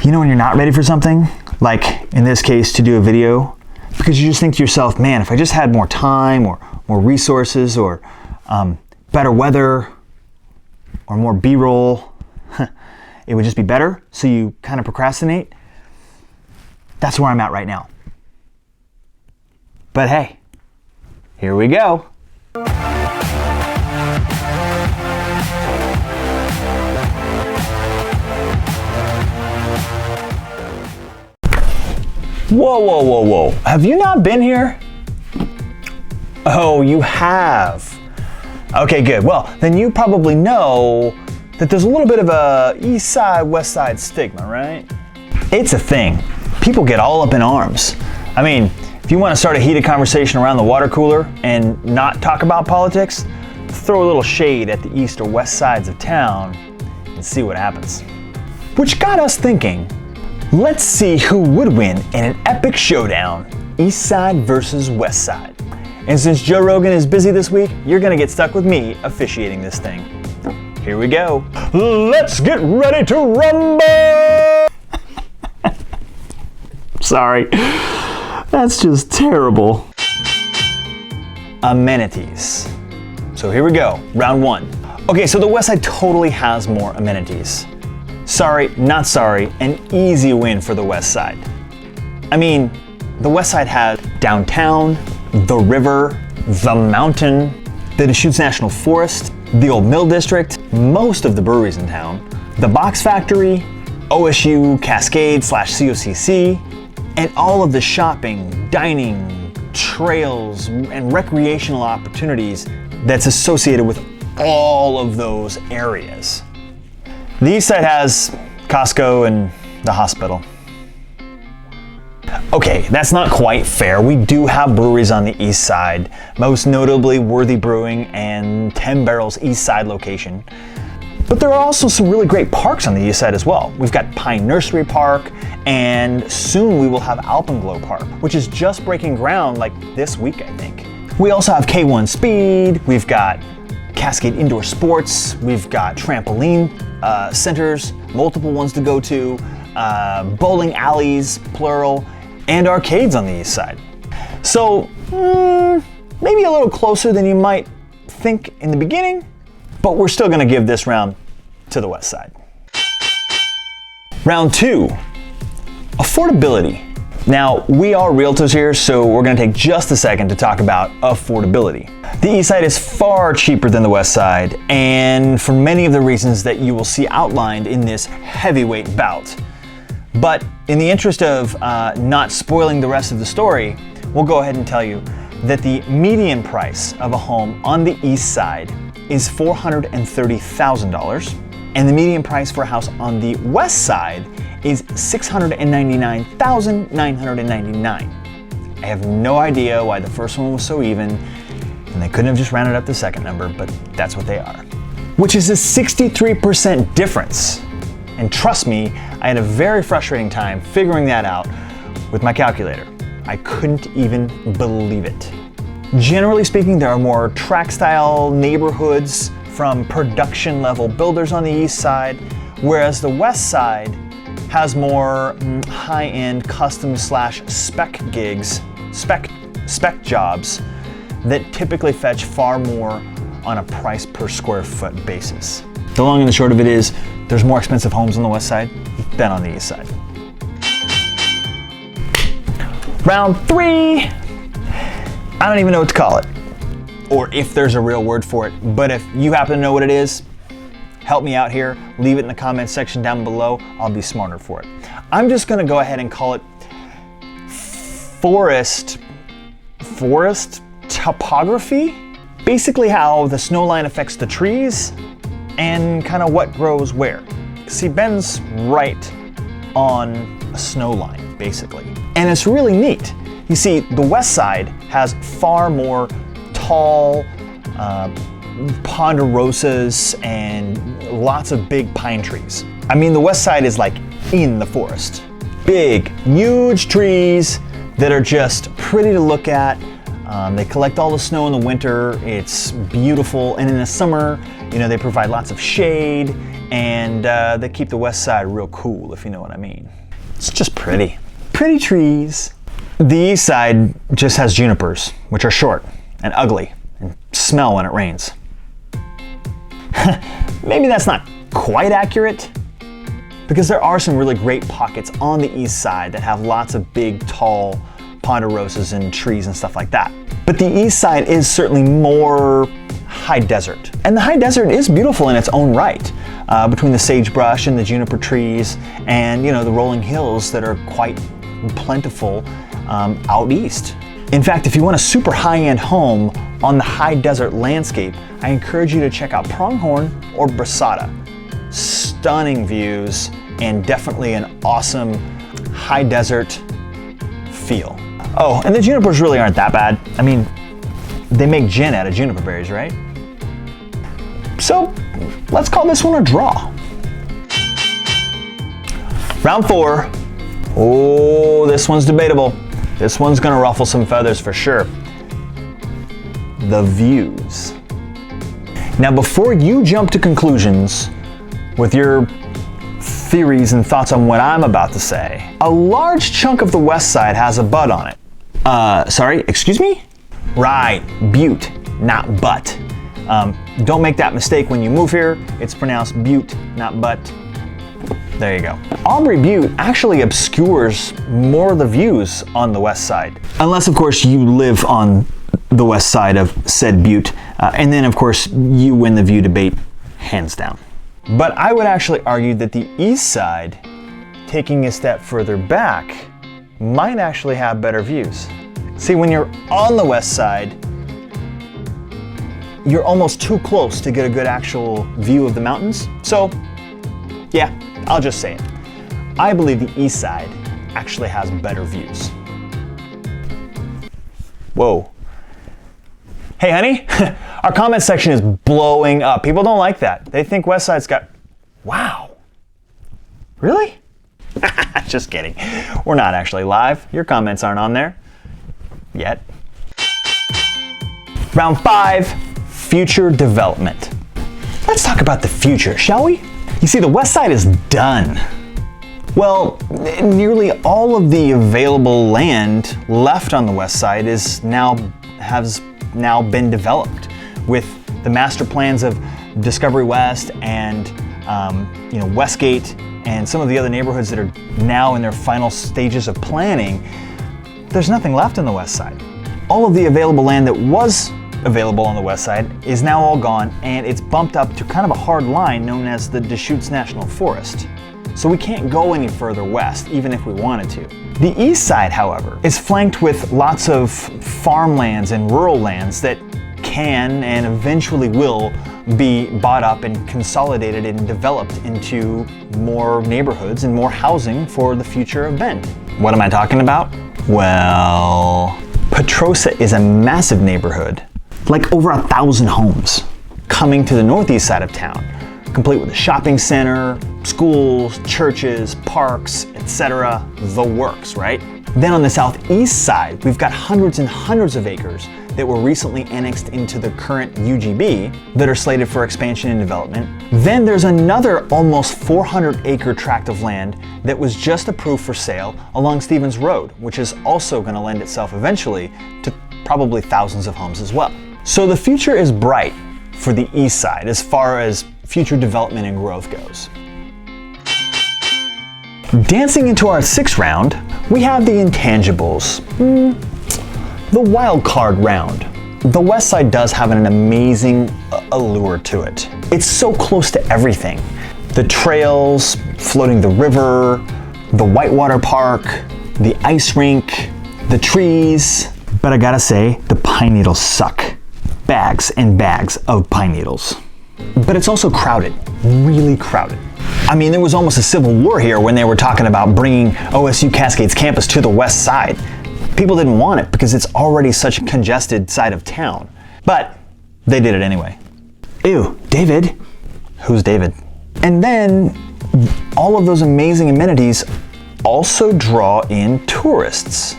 You know when you're not ready for something, like in this case to do a video, because you just think to yourself, man, if I just had more time or more resources or better weather or more B-roll, it would just be better, so you kind of procrastinate. That's where I'm at right now. But hey, here we go. Whoa, whoa, whoa, whoa. Have you not been here? Oh, you have. Okay, good. Well, then you probably know that there's a little bit of a East Side, West Side stigma, right? It's a thing. People get all up in arms. I mean, if you want to start a heated conversation around the water cooler and not talk about politics, throw a little shade at the east or west sides of town and see what happens. Which got us thinking, let's see who would win in an epic showdown, East Side versus West Side. And since Joe Rogan is busy this week, you're gonna get stuck with me officiating this thing. Here we go. Let's get ready to rumble! Sorry, that's just terrible. Amenities. So here we go, round one. Okay, so the West Side totally has more amenities. Sorry, not sorry, an easy win for the West Side. I mean, the West Side has downtown, the river, the mountain, the Deschutes National Forest, the Old Mill District, most of the breweries in town, the Box Factory, OSU, Cascade / COCC, and all of the shopping, dining, trails, and recreational opportunities that's associated with all of those areas. The East Side has Costco and the hospital. Okay, that's not quite fair. We do have breweries on the East Side, most notably Worthy Brewing and 10 Barrels East Side location. But there are also some really great parks on the East Side as well. We've got Pine Nursery Park, and soon we will have Alpenglow Park, which is just breaking ground like this week, I think. We also have K1 Speed, we've got Cascade Indoor Sports, we've got trampoline centers, multiple ones to go to, bowling alleys, plural, and arcades on the East Side. So, maybe a little closer than you might think in the beginning, but we're still gonna give this round to the West Side. Round two, affordability. Now, we are realtors here, so we're gonna take just a second to talk about affordability. The East Side is far cheaper than the West Side, and for many of the reasons that you will see outlined in this heavyweight bout. But in the interest of not spoiling the rest of the story, we'll go ahead and tell you that the median price of a home on the East Side is $430,000, and the median price for a house on the West Side is $699,999. I have no idea why the first one was so even, and they couldn't have just rounded up the second number, but that's what they are. Which is a 63% difference. And trust me, I had a very frustrating time figuring that out with my calculator. I couldn't even believe it. Generally speaking, there are more tract-style neighborhoods from production-level builders on the East Side, whereas the West Side has more high-end custom/spec gigs, spec jobs that typically fetch far more on a price per square foot basis. The long and the short of it is, there's more expensive homes on the West Side than on the East Side. Round three. I don't even know what to call it, or if there's a real word for it, but if you happen to know what it is, help me out here, leave it in the comments section down below, I'll be smarter for it. I'm just gonna go ahead and call it forest topography, basically how the snow line affects the trees and kind of what grows where. See, Ben's right on a snow line, basically, and it's really neat. You see, the West Side has far more tall ponderosas and lots of big pine trees. I mean, the West Side is like in the forest. Big, huge trees that are just pretty to look at, They collect all the snow in the winter. It's beautiful. And in the summer, you know, they provide lots of shade, and they keep the west side real cool, if you know what I mean. It's just pretty. Pretty trees. The east side just has junipers, which are short and ugly and smell when it rains. Maybe that's not quite accurate, because there are some really great pockets on the east side that have lots of big, tall ponderosas and trees and stuff like that. But the east side is certainly more high desert. And the high desert is beautiful in its own right, between the sagebrush and the juniper trees and, you know, the rolling hills that are quite plentiful out east. In fact, if you want a super high-end home on the high desert landscape, I encourage you to check out Pronghorn or Brasada. Stunning views and definitely an awesome high desert feel. Oh, and the junipers really aren't that bad. I mean, they make gin out of juniper berries, right? So, let's call this one a draw. Round 4. Oh, this one's debatable. This one's gonna ruffle some feathers for sure. The views. Now, before you jump to conclusions with your theories and thoughts on what I'm about to say, a large chunk of the west side has a butt on it. Sorry, excuse me? Right, butte, not butt. Don't make that mistake when you move here. It's pronounced butte, not butt. There you go. Aubrey Butte actually obscures more of the views on the west side. Unless, of course, you live on the west side of said butte. And then, of course, you win the view debate hands down. But I would actually argue that the east side, taking a step further back, might actually have better views. See, when you're on the west side, you're almost too close to get a good actual view of the mountains. So, yeah, I'll just say it. I believe the east side actually has better views. Whoa. Hey, honey, our comment section is blowing up. People don't like that. They think Westside's got, wow. Really? Just kidding. We're not actually live. Your comments aren't on there. Yet. Round 5, future development. Let's talk about the future, shall we? You see, the west side is done. Well, nearly all of the available land left on the west side has now been developed with the master plans of Discovery West and Westgate and some of the other neighborhoods that are now in their final stages of planning. There's nothing left on the west side. All of the available land that was available on the west side is now all gone, and it's bumped up to kind of a hard line known as the Deschutes National Forest. So we can't go any further west, even if we wanted to. The east side, however, is flanked with lots of farmlands and rural lands that can and eventually will be bought up and consolidated and developed into more neighborhoods and more housing for the future of Bend. What am I talking about? Well, Petrosa is a massive neighborhood, like over 1,000 homes, coming to the northeast side of town, complete with a shopping center, schools, churches, parks, etc. The works, right? Then on the southeast side, we've got hundreds and hundreds of acres that were recently annexed into the current UGB that are slated for expansion and development. Then there's another almost 400-acre tract of land that was just approved for sale along Stevens Road, which is also going to lend itself eventually to probably thousands of homes as well. So the future is bright for the east side as far as future development and growth goes. Dancing into our 6th round, we have the intangibles. The wild card round. The west side does have an amazing allure to it. It's so close to everything. The trails, floating the river, the whitewater park, the ice rink, the trees. But I gotta say, the pine needles suck. Bags and bags of pine needles. But it's also crowded, really crowded. I mean, there was almost a civil war here when they were talking about bringing OSU Cascades campus to the west side. People didn't want it because it's already such a congested side of town. But they did it anyway. Ew, David? Who's David? And then all of those amazing amenities also draw in tourists.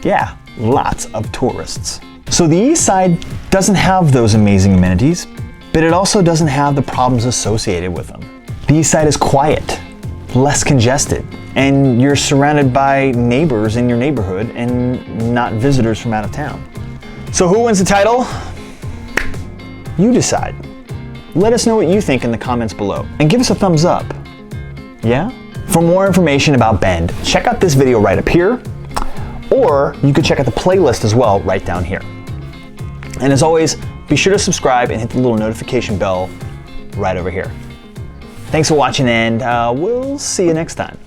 Yeah, lots of tourists. So the Eastside doesn't have those amazing amenities, but it also doesn't have the problems associated with them. The Eastside is quiet, less congested, and you're surrounded by neighbors in your neighborhood and not visitors from out of town. So who wins the title? You decide. Let us know what you think in the comments below, and give us a thumbs up. Yeah? For more information about Bend, check out this video right up here, or you could check out the playlist as well right down here. And as always, be sure to subscribe and hit the little notification bell right over here. Thanks for watching, and we'll see you next time.